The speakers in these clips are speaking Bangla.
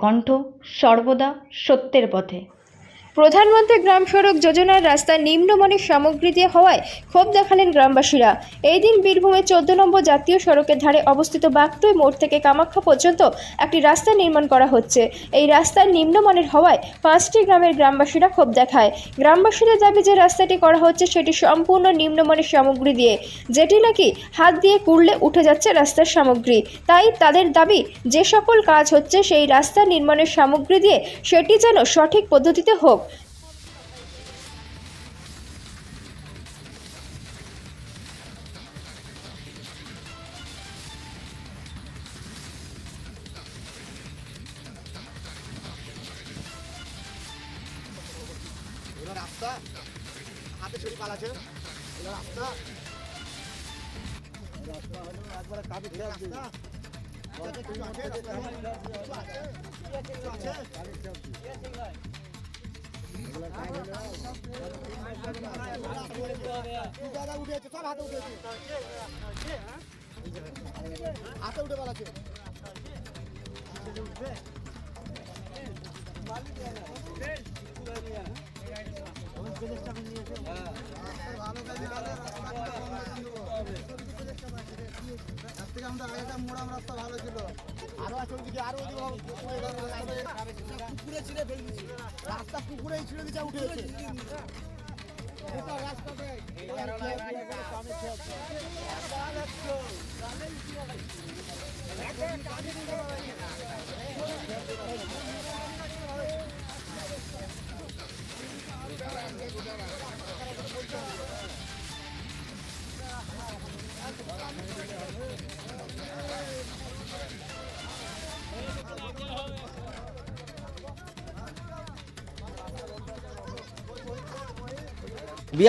কণ্ঠ সর্বদা সত্যের পথে। প্রধানমন্ত্রী গ্রাম সড়ক যোজনার রাস্তা নিম্নমানের সামগ্রী দিয়ে হওয়ায় ক্ষোভ দেখালেন গ্রামবাসীরা। এই দিন বীরভূমের 14 নম্বর জাতীয় সড়কের ধারে অবস্থিত বাগটুই মোড় থেকে কামাখ্যা পর্যন্ত একটি রাস্তা নির্মাণ করা হচ্ছে। এই রাস্তা নিম্নমানের হওয়ায় 5টি গ্রামের গ্রামবাসীরা ক্ষোভ দেখায়। গ্রামবাসীদের দাবি যে রাস্তাটি করা হচ্ছে সেটি সম্পূর্ণ নিম্নমানের সামগ্রী দিয়ে, যেটি নাকি হাত দিয়ে কুড়লে উঠে যাচ্ছে রাস্তার সামগ্রী। তাই তাদের দাবি যে সকল কাজ হচ্ছে সেই রাস্তা নির্মাণের সামগ্রী দিয়ে সেটি যেন সঠিক পদ্ধতিতে হোক। রাস্তা হাতে ছড়ি পালাছে রাস্তা রাস্তা হলো একবার কাবি ধরে রাস্তা উঠেছে সব হাতে উঠেছে হাতে উঠে পালাছে মোড়াম রাস্তা ভালো ছিল আরো আছে ওইদিকে আরো পুকুরে ছিঁড়ে ফেলে দিচ্ছে রাস্তা পুকুরেই ছিঁড়ে দিচ্ছে উঠেছে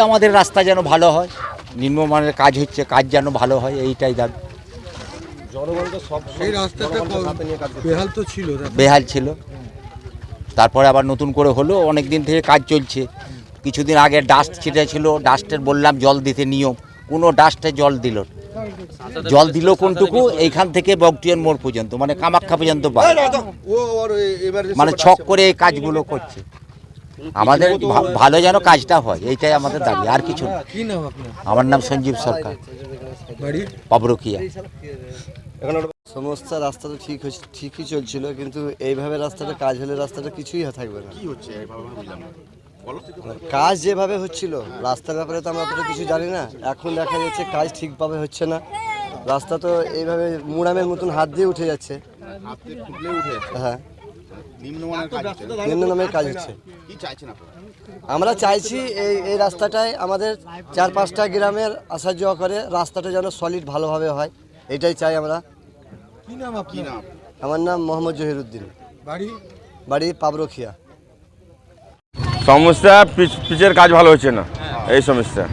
আমাদের রাস্তা যেন ভালো হয়, নিম্নমানের কাজ হচ্ছে, কাজ যেন ভালো হয়, এইটাই দাবি। এই রাস্তাটা বেহাল তো ছিল, বেহাল ছিল, তারপরে আবার নতুন করে হলো, অনেক দিন থেকে কাজ চলছে। কিছুদিন আগে ডাস্ট ছিটে ছিল, ডাস্টের বললাম জল দিতে নিয়ম, কোনো ডাস্টে জল দিল কোনটুকু, এইখান থেকে বগটিয়ান মোড় পর্যন্ত মানে কামাখ্যা পর্যন্ত মানে ছক করে এই কাজগুলো করছে। আমাদের ভালো যেন কাজটা হয়, এইটাই আমাদের দাবি, আর কিছু না। আমার নাম সঞ্জীব সরকার, পাবরকিয়া। সমস্ত রাস্তা তো ঠিকই চলছিল, কিন্তু এইভাবে রাস্তাটা কাজ হলে রাস্তাটা কিছুই থাকবে না। কাজ যেভাবে হচ্ছিল রাস্তার ব্যাপারে তো আমরা অতটা কিছু জানি না। এখন দেখা যাচ্ছে কাজ ঠিকভাবে হচ্ছে না, রাস্তা তো এইভাবে মুড়ামের মতন হাত দিয়ে উঠে যাচ্ছে। হ্যাঁ, নিম্নমানের কাজ হচ্ছে। আমরা চাইছি এই রাস্তাটায় আমাদের 4-5টা গ্রামের আসা যাওয়া করে রাস্তাটা যেন সলিড ভালোভাবে হয়, এটাই চাই আমরা। আমার নাম মোহাম্মদ জহিরুদ্দিন, বাড়ি পাবরখিয়া। সমস্যা পিচের কাজ ভালো হচ্ছে না, এই সমস্যা।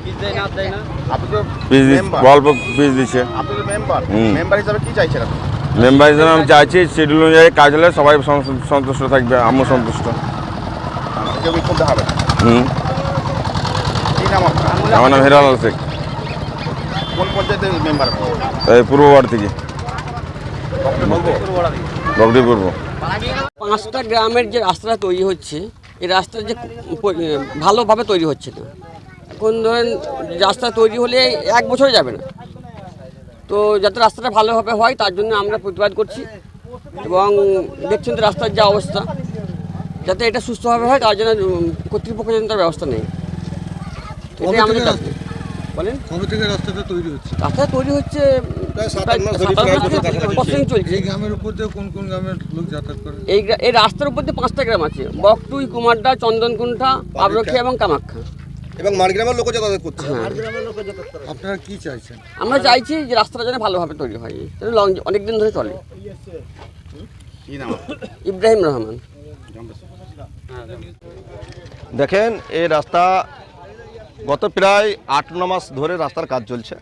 অল্প পিচ দিচ্ছে। মেম্বার হিসাবে আমি চাইছি শিডিউল অনুযায়ী কাজ হলে সবাই সন্তুষ্ট থাকবে, আমিও সন্তুষ্ট। আমার নাম হিরালাল শেখ, এই পূর্ব ওয়ার্ড থেকে, বগটি পূর্ব। 5টা গ্রামের যে রাস্তাটা তৈরি হচ্ছে, এই রাস্তা যে ভালোভাবে তৈরি হচ্ছে না। এখন ধরেন রাস্তা তৈরি হলে 1 বছর যাবে না, তো যাতে রাস্তাটা ভালোভাবে হয় তার জন্য আমরা প্রতিবাদ করছি। এবং দেখছেন তো রাস্তার যা অবস্থা, যাতে এটা সুস্থভাবে হয় তার জন্য কর্তৃপক্ষ যেন তার ব্যবস্থা নেই। এটাই আমাদের দাবি। বলেন, কবে থেকে রাস্তাটা তৈরি হচ্ছে? রাস্তা তৈরি হচ্ছে চলছে। এই গ্রামের উপর দিয়ে কোন কোন গ্রামের লোক যাতায়াত করে? এই রাস্তার উপর দিয়ে 5টা গ্রাম আছে, বকটুই, কুমারডা, চন্দনকুণ্ঠা, পাবরখিয়া এবং কামাখ্যা। এবং মারগ্রামের লোক যাতায়াত করছে। আপনারা কি চাইছেন? আমরা চাইছি যে রাস্তাটা যেন ভালোভাবে তৈরি হয়, অনেক দিন ধরে চলে। ইব্রাহিম রহমান। দেখেন, এই রাস্তা গত প্রায় 8-9 মাস ধরে রাস্তার কাজ চলছে।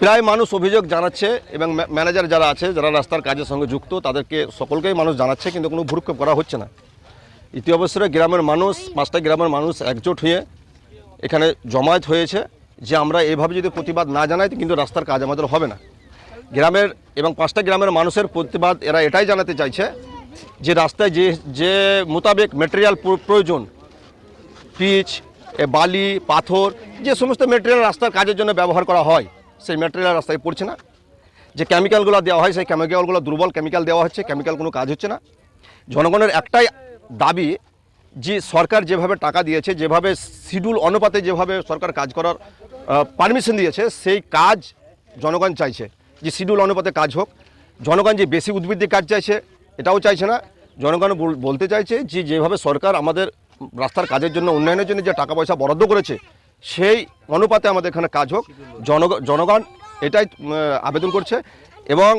প্রায় মানুষ অভিযোগ জানাচ্ছে এবং ম্যানেজার যারা আছে, যারা রাস্তার কাজের সঙ্গে যুক্ত, তাদেরকে সকলকেই মানুষ জানাচ্ছে, কিন্তু কোনো ভ্রুক্ষেপ করা হচ্ছে না। ইতি অবসরে গ্রামের মানুষ, 5টা গ্রামের মানুষ একজোট হয়ে এখানে জমায়েত হয়েছে যে আমরা এইভাবে যদি প্রতিবাদ না জানাই কিন্তু রাস্তার কাজ আমাদের হবে না। গ্রামের এবং 5টা গ্রামের মানুষের প্রতিবাদ এরা এটাই জানাতে চাইছে যে রাস্তায় যে মোতাবেক ম্যাটেরিয়াল প্রয়োজন, পিচ, বালি, পাথর, যে সমস্ত ম্যাটেরিয়াল রাস্তার কাজের জন্য ব্যবহার করা হয় সেই ম্যাটেরিয়াল রাস্তায় পড়ছে না। যে কেমিক্যালগুলো দেওয়া হয় সেই কেমিক্যালগুলো দুর্বল কেমিক্যাল দেওয়া হচ্ছে, কেমিক্যাল কোনো কাজ হচ্ছে না। জনগণের একটাই দাবি যে সরকার যেভাবে টাকা দিয়েছে, যেভাবে শিডিউল অনুপাতে যেভাবে সরকার কাজ করার পারমিশন দিয়েছে, সেই কাজ জনগণ চাইছে যে শিডিউল অনুপাতে কাজ হোক। জনগণ যে বেশি উদ্বৃত্তির কাজ চাইছে এটাও চাইছে না। জনগণ বলতে চাইছে যে যেভাবে সরকার আমাদের রাস্তার কাজের জন্য, উন্নয়নের জন্য যে টাকা পয়সা বরাদ্দ করেছে সেই অনুপাতে আমাদের এখানে কাজ হোক। জনগণ এটাই আবেদন করছে। এবং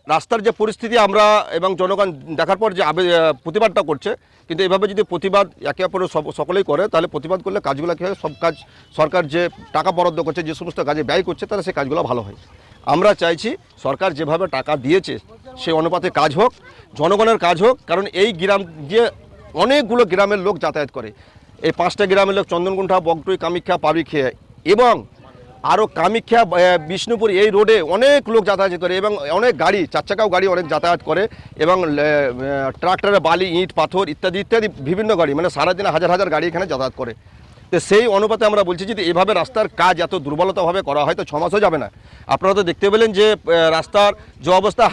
রাস্তার যে পরিস্থিতি আমরা এবং জনগণ দেখার পর যে প্রতিবাদটা করছে, কিন্তু এভাবে যদি প্রতিবাদ একে অপরের সকলেই করে তাহলে প্রতিবাদ করলে কাজগুলো কী হয়, সব কাজ সরকার যে টাকা বরাদ্দ করছে, যে সমস্ত কাজে ব্যয় করছে তাহলে সেই কাজগুলো ভালো হয়। আমরা চাইছি সরকার যেভাবে টাকা দিয়েছে সেই অনুপাতে কাজ হোক, জনগণের কাজ হোক। কারণ এই গ্রাম দিয়ে অনেকগুলো গ্রামের লোক যাতায়াত করে। এই 5টা গ্রামের লোক চন্দনকুণ্ঠা, বগটুই, কামাখ্যা, পাবরিখে এবং আরও কামাখ্যা, বিষ্ণুপুর, এই রোডে অনেক লোক যাতায়াত করে এবং অনেক গাড়ি, 4 চাকাও গাড়ি অনেক যাতায়াত করে এবং ট্রাক্টরে বালি, ইট, পাথর ইত্যাদি ইত্যাদি বিভিন্ন গাড়ি, মানে সারাদিনে হাজার হাজার গাড়ি এখানে যাতায়াত করে। তো সেই অনুপাতে আমরা বলছি যদি এভাবে রাস্তার কাজ এত দুর্বলতাভাবে করা হয় তো 6 মাসও যাবে না। আপনারা তো দেখতে পেলেন যে রাস্তার যে অবস্থা,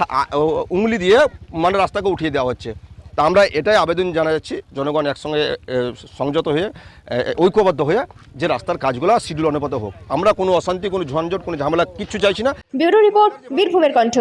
উংলি দিয়ে মানে রাস্তাকে উঠিয়ে দেওয়া হচ্ছে। তা আমরা এটাই আবেদন জানাচ্ছি জনগণ একসঙ্গে সংযত হয়ে, ঐক্যবদ্ধ হয়ে যে রাস্তার কাজগুলো শিডিউল অনুপাতে হোক। আমরা কোনো অশান্তি, কোনো ঝঞ্ঝট, কোনো ঝামেলা কিচ্ছু চাইছি না। ব্যুরো রিপোর্ট, বীরভূমের কণ্ঠ।